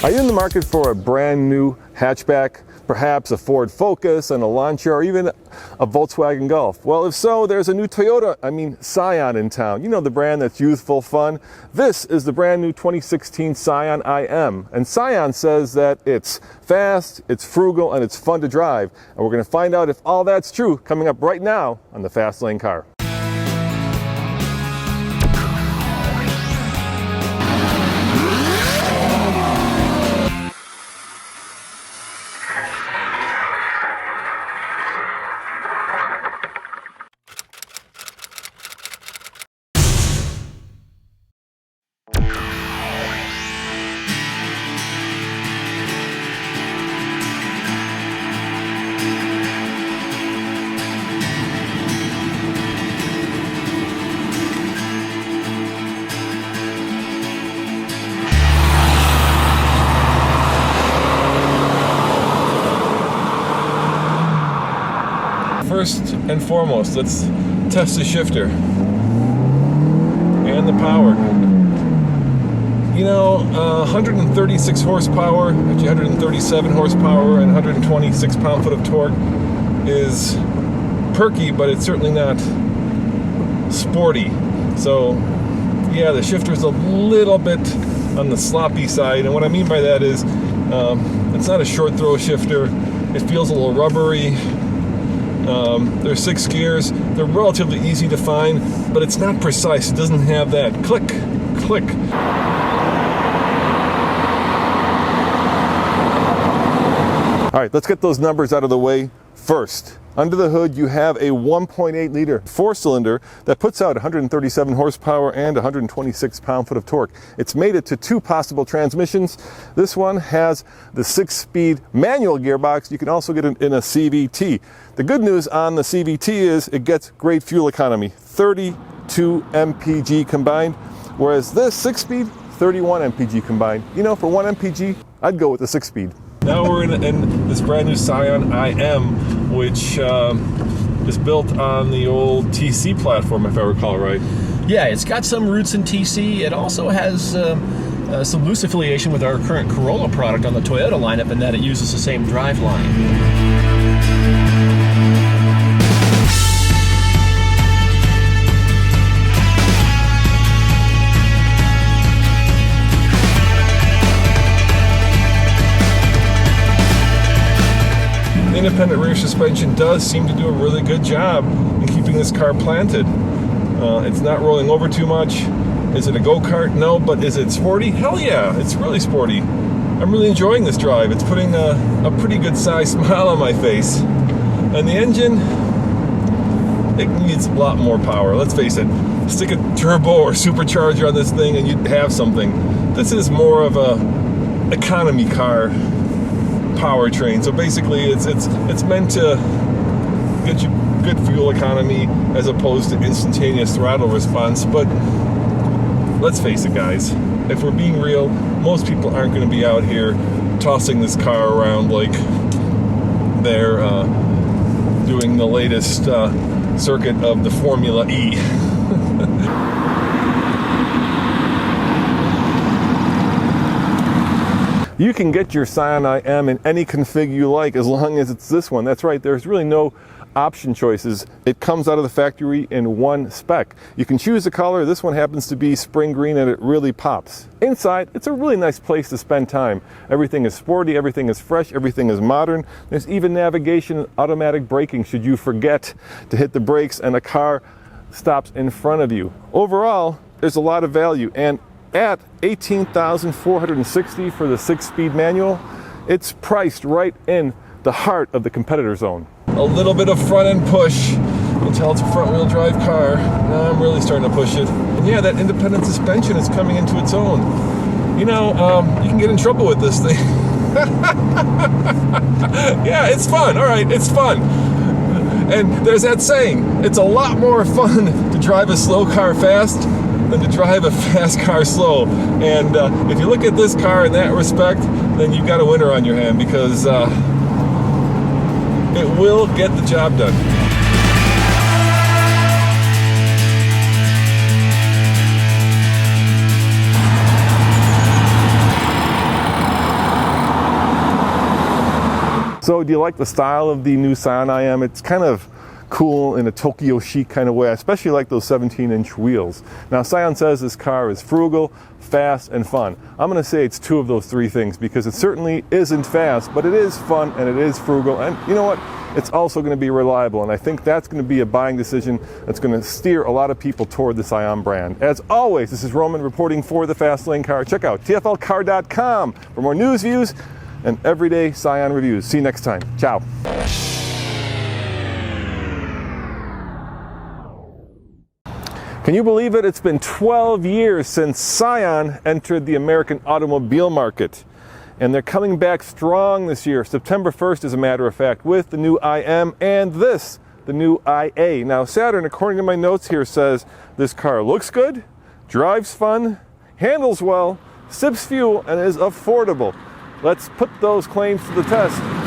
Are you in the market for a brand new hatchback? Perhaps a Ford Focus and a Lancia, or even a Volkswagen Golf? Well, if so, there's a new Scion in town. You know, the brand that's youthful, fun. This is the brand new 2016 Scion IM. And Scion says that it's fast, it's frugal, and it's fun to drive. And we're going to find out if all that's true coming up right now on the Fast Lane Car. First and foremost, let's test the shifter and the power. You know, 136 horsepower, actually 137 horsepower and 126 pound-foot of torque is perky, but it's certainly not sporty. So, yeah, the shifter's a little bit on the sloppy side, and what I mean by that is it's not a short throw shifter. It feels a little rubbery. There's 6 gears. They're relatively easy to find, but it's not precise. It doesn't have that click, click. All right, let's get those numbers out of the way first. Under the hood, you have a 1.8 liter 4-cylinder that puts out 137 horsepower and 126 pound-foot of torque. It's made it to 2 possible transmissions. This one has the 6-speed manual gearbox. You can also get it in a CVT. The good news on the CVT is it gets great fuel economy, 32 mpg combined, whereas this 6-speed, 31 mpg combined. You know, for 1 mpg, I'd go with the 6-speed. Now we're in this brand new Scion IM, which is built on the old TC platform, if I recall right. Yeah, it's got some roots in TC. It also has some loose affiliation with our current Corolla product on the Toyota lineup in that it uses the same drive line. Independent rear suspension does seem to do a really good job in keeping this car planted. It's not rolling over too much. Is it a go-kart? No, but is it sporty? Hell yeah, it's really sporty. I'm really enjoying this drive. It's putting a pretty good sized smile on my face. And the engine, it needs a lot more power. Let's face it, stick a turbo or supercharger on this thing and you'd have something. This is more of a economy car powertrain. So basically it's meant to get you good fuel economy as opposed to instantaneous throttle response. But let's face it, guys, if we're being real, most people aren't going to be out here tossing this car around like they're doing the latest circuit of the Formula E. You can get your Scion IM in any config you like as long as it's this one. That's right, there's really no option choices. It comes out of the factory in one spec. You can choose a color. This one happens to be spring green and it really pops. Inside, it's a really nice place to spend time. Everything is sporty, everything is fresh, everything is modern. There's even navigation and automatic braking should you forget to hit the brakes and a car stops in front of you. Overall, there's a lot of value, and at $18,460 for the 6-speed manual, it's priced right in the heart of the competitor zone. A little bit of front end push. You can tell it's a front wheel drive car. Now I'm really starting to push it. And yeah, that independent suspension is coming into its own. You know, you can get in trouble with this thing. Yeah, it's fun. All right, it's fun. And there's that saying, it's a lot more fun to drive a slow car fast than to drive a fast car slow. And if you look at this car in that respect, then you've got a winner on your hand, because it will get the job done. So do you like the style of the new Scion IM? It's kind of cool in a Tokyo chic kind of way. I especially like those 17-inch wheels. Now Scion says this car is frugal, fast, and fun. I'm going to say it's two of those three things because it certainly isn't fast, but it is fun and it is frugal, and you know what? It's also going to be reliable, and I think that's going to be a buying decision that's going to steer a lot of people toward the Scion brand. As always, this is Roman reporting for the Fast Lane Car. Check out tflcar.com for more news, views, and everyday Scion reviews. See you next time. Ciao. Can you believe it? It's been 12 years since Scion entered the American automobile market. And they're coming back strong this year. September 1st, as a matter of fact, with the new IM and this, the new IA. Now, Saturn, according to my notes here, says this car looks good, drives fun, handles well, sips fuel, and is affordable. Let's put those claims to the test.